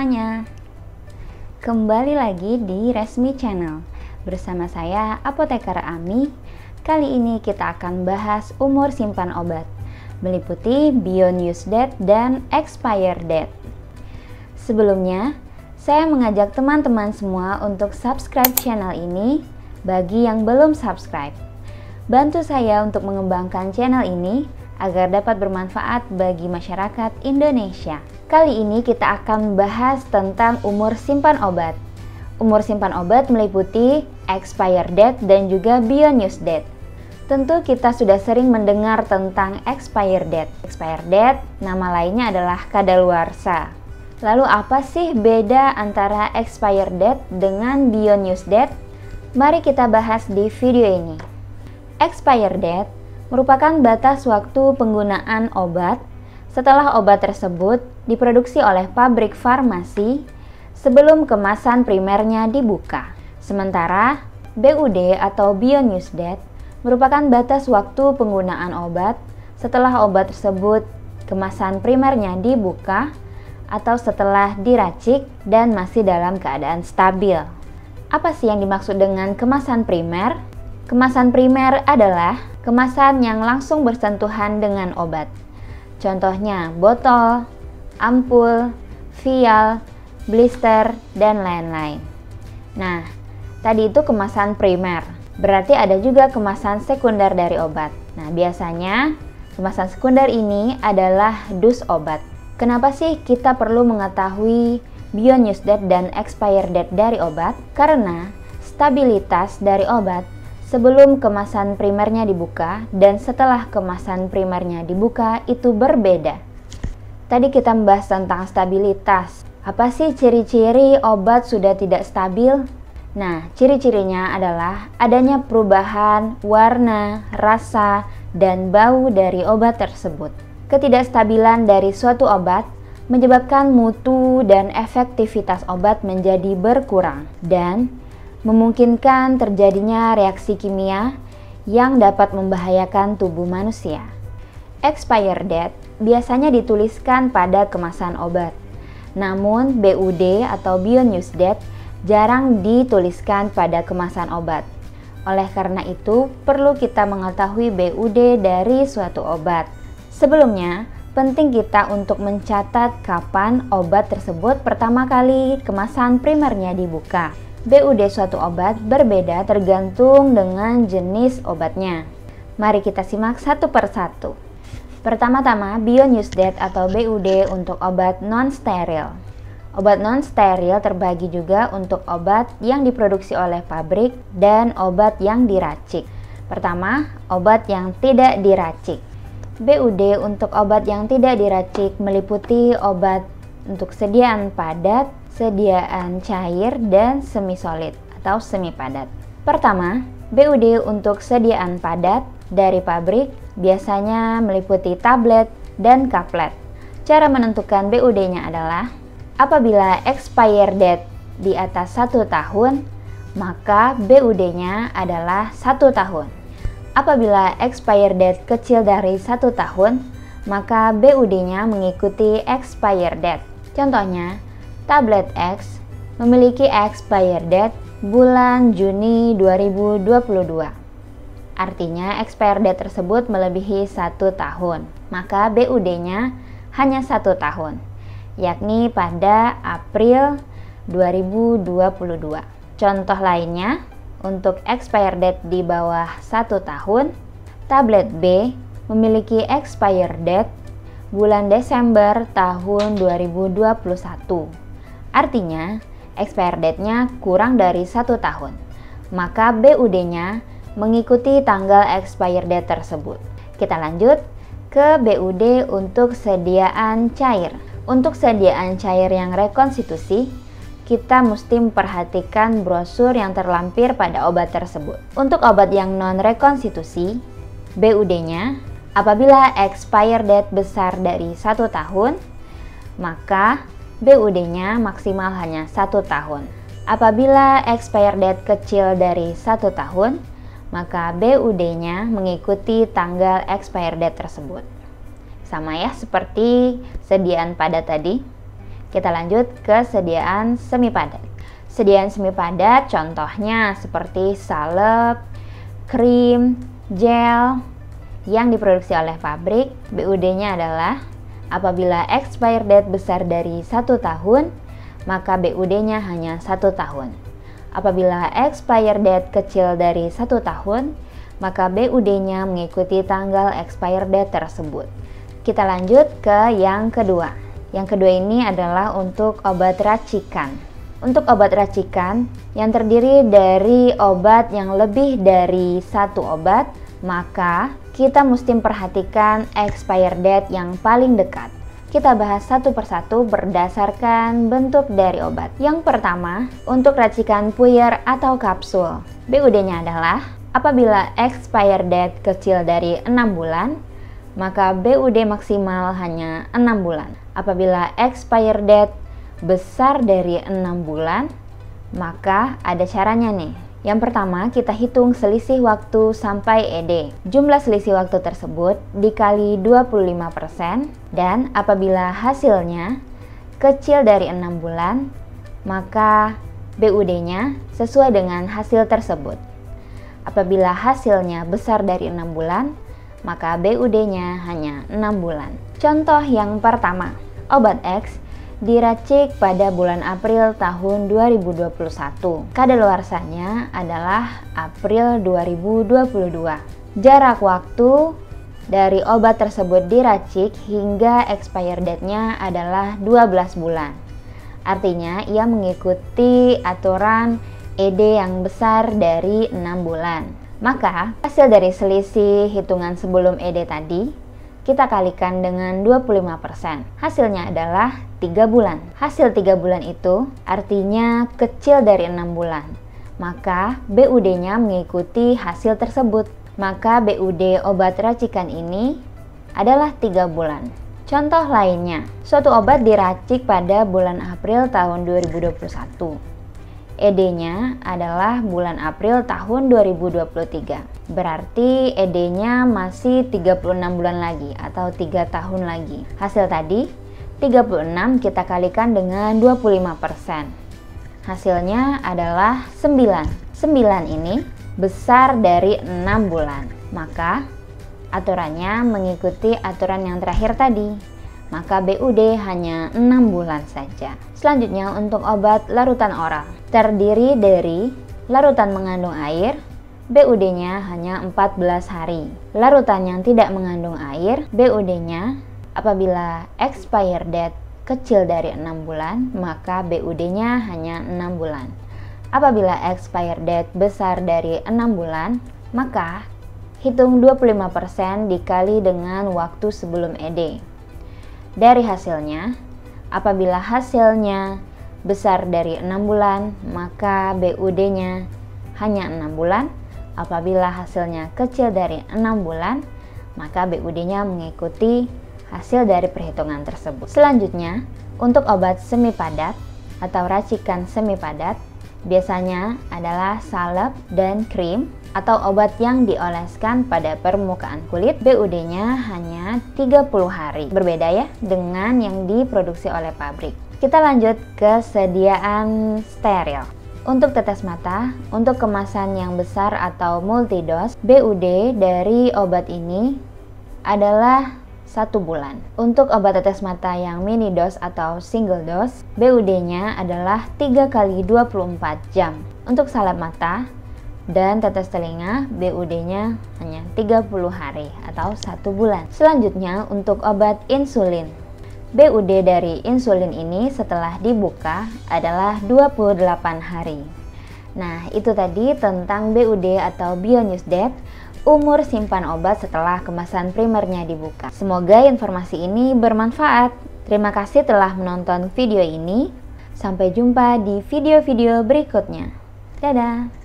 semuanya. Kembali lagi di Resmi Channel. Bersama saya Apoteker Ami. Kali ini kita akan bahas umur simpan obat, meliputi beyond use date dan expire date. Sebelumnya, saya mengajak teman-teman semua untuk subscribe channel ini bagi yang belum subscribe. Bantu saya untuk mengembangkan channel ini agar dapat bermanfaat bagi masyarakat Indonesia. Kali ini kita akan bahas tentang umur simpan obat. Umur simpan obat meliputi expire date dan juga beyond use date. Tentu kita sudah sering mendengar tentang expire date. Expire date nama lainnya adalah kadaluarsa. Lalu apa sih beda antara expire date dengan beyond use date? Mari kita bahas di video ini. Expire date merupakan batas waktu penggunaan obat setelah obat tersebut diproduksi oleh pabrik farmasi sebelum kemasan primernya dibuka. Sementara BUD atau beyond use date merupakan batas waktu penggunaan obat setelah obat tersebut kemasan primernya dibuka atau setelah diracik dan masih dalam keadaan stabil. Apa sih yang dimaksud dengan kemasan primer? Kemasan primer adalah kemasan yang langsung bersentuhan dengan obat. Contohnya botol, ampul, vial, blister, dan lain-lain. Nah, tadi itu kemasan primer. Berarti ada juga kemasan sekunder dari obat. Nah, biasanya kemasan sekunder ini adalah dus obat. Kenapa sih kita perlu mengetahui beyond use date dan expire date dari obat? Karena stabilitas dari obat sebelum kemasan primernya dibuka dan setelah kemasan primernya dibuka itu berbeda. Tadi kita membahas tentang stabilitas. Apa sih ciri-ciri obat sudah tidak stabil? Nah, ciri-cirinya adalah adanya perubahan warna, rasa, dan bau dari obat tersebut. Ketidakstabilan dari suatu obat menyebabkan mutu dan efektivitas obat menjadi berkurang dan memungkinkan terjadinya reaksi kimia yang dapat membahayakan tubuh manusia. Expire date biasanya dituliskan pada kemasan obat. Namun BUD atau beyond use date jarang dituliskan pada kemasan obat. Oleh karena itu, perlu kita mengetahui BUD dari suatu obat. Sebelumnya, penting kita untuk mencatat kapan obat tersebut pertama kali kemasan primernya dibuka. BUD suatu obat berbeda tergantung dengan jenis obatnya. Mari kita simak satu persatu. Pertama-tama, beyond use date atau BUD untuk obat non-steril. Obat non-steril terbagi juga untuk obat yang diproduksi oleh pabrik dan obat yang diracik. Pertama, obat yang tidak diracik. BUD untuk obat yang tidak diracik meliputi obat untuk sediaan padat, sediaan cair, dan semi solid atau semi padat. Pertama, BUD untuk sediaan padat dari pabrik biasanya meliputi tablet dan kaplet. Cara menentukan BUD-nya adalah apabila expire date di atas 1 tahun, maka BUD-nya adalah 1 tahun. Apabila expire date kecil dari 1 tahun, maka BUD-nya mengikuti expire date. Contohnya, tablet X memiliki expire date bulan Juni 2022. Artinya expire date tersebut melebihi 1 tahun, maka BUD-nya hanya 1 tahun, yakni pada April 2022. Contoh lainnya, untuk expire date di bawah 1 tahun, tablet B memiliki expire date bulan Desember tahun 2021. Artinya, expire date-nya kurang dari 1 tahun, maka BUD-nya mengikuti tanggal expire date tersebut. Kita lanjut ke BUD untuk sediaan cair. Untuk sediaan cair yang rekonstitusi, kita mesti memperhatikan brosur yang terlampir pada obat tersebut. Untuk obat yang non-rekonstitusi, BUD-nya apabila expire date besar dari 1 tahun, maka BUD-nya maksimal hanya 1 tahun. Apabila expire date kecil dari 1 tahun, maka BUD-nya mengikuti tanggal expire date tersebut. Sama ya seperti sediaan padat tadi. Kita lanjut ke sediaan semi padat. Sediaan semi padat contohnya seperti salep, krim, gel yang diproduksi oleh pabrik. BUD-nya adalah apabila expired date besar dari 1 tahun, maka BUD-nya hanya 1 tahun. Apabila expired date kecil dari 1 tahun, maka BUD-nya mengikuti tanggal expired date tersebut. Kita lanjut ke yang kedua. Yang kedua ini adalah untuk obat racikan. Untuk obat racikan yang terdiri dari obat yang lebih dari 1 obat, maka kita mesti perhatikan expired date yang paling dekat. Kita bahas satu persatu berdasarkan bentuk dari obat. Yang pertama, untuk racikan puyer atau kapsul. BUD-nya adalah apabila expired date kecil dari 6 bulan, maka BUD maksimal hanya 6 bulan. Apabila expired date besar dari 6 bulan, maka ada caranya nih. Yang pertama, kita hitung selisih waktu sampai ED. Jumlah selisih waktu tersebut dikali 25%, dan apabila hasilnya kecil dari 6 bulan, maka BUD-nya sesuai dengan hasil tersebut. Apabila hasilnya besar dari 6 bulan, maka BUD-nya hanya 6 bulan. Contoh yang pertama, obat X diracik pada bulan April tahun 2021. Kadaluarsanya adalah April 2022. Jarak waktu dari obat tersebut diracik hingga expired date-nya adalah 12 bulan. Artinya ia mengikuti aturan ED yang besar dari 6 bulan. Maka hasil dari selisih hitungan sebelum ED tadi kita kalikan dengan 25%. Hasilnya adalah 3 bulan. Hasil 3 bulan itu artinya kecil dari 6 bulan. Maka BUD-nya mengikuti hasil tersebut. Maka BUD obat racikan ini adalah 3 bulan. Contoh lainnya, suatu obat diracik pada bulan April tahun 2021. ED-nya adalah bulan April tahun 2023. Berarti ED-nya masih 36 bulan lagi atau 3 tahun lagi. Hasil tadi 36 kita kalikan dengan 25%. Hasilnya adalah 9. 9 ini besar dari 6 bulan. Maka aturannya mengikuti aturan yang terakhir tadi. Maka BUD hanya 6 bulan saja. Selanjutnya untuk obat larutan oral. Terdiri dari larutan mengandung air, BUD-nya hanya 14 hari. Larutan yang tidak mengandung air, BUD-nya apabila expired date kecil dari 6 bulan, maka BUD-nya hanya 6 bulan. Apabila expired date besar dari 6 bulan, maka hitung 25% dikali dengan waktu sebelum ED. Dari hasilnya, apabila hasilnya besar dari 6 bulan, maka BUD-nya hanya 6 bulan. Apabila hasilnya kecil dari 6 bulan, maka BUD-nya mengikuti hasil dari perhitungan tersebut. Selanjutnya, untuk obat semi padat atau racikan semi padat, biasanya adalah salep dan krim atau obat yang dioleskan pada permukaan kulit. BUD-nya hanya 30 hari. Berbeda ya dengan yang diproduksi oleh pabrik. Kita lanjut ke sediaan steril. Untuk tetes mata, untuk kemasan yang besar atau multidos, BUD dari obat ini adalah 1 bulan. Untuk obat tetes mata yang mini dose atau single dose, BUD-nya adalah 3 kali 24 jam. Untuk salep mata dan tetes telinga, BUD-nya hanya 30 hari atau 1 bulan. Selanjutnya untuk obat insulin. BUD dari insulin ini setelah dibuka adalah 28 hari. Nah, itu tadi tentang BUD atau Bionews Date, umur simpan obat setelah kemasan primernya dibuka. Semoga informasi ini bermanfaat. Terima kasih telah menonton video ini. Sampai jumpa di video-video berikutnya. Dadah!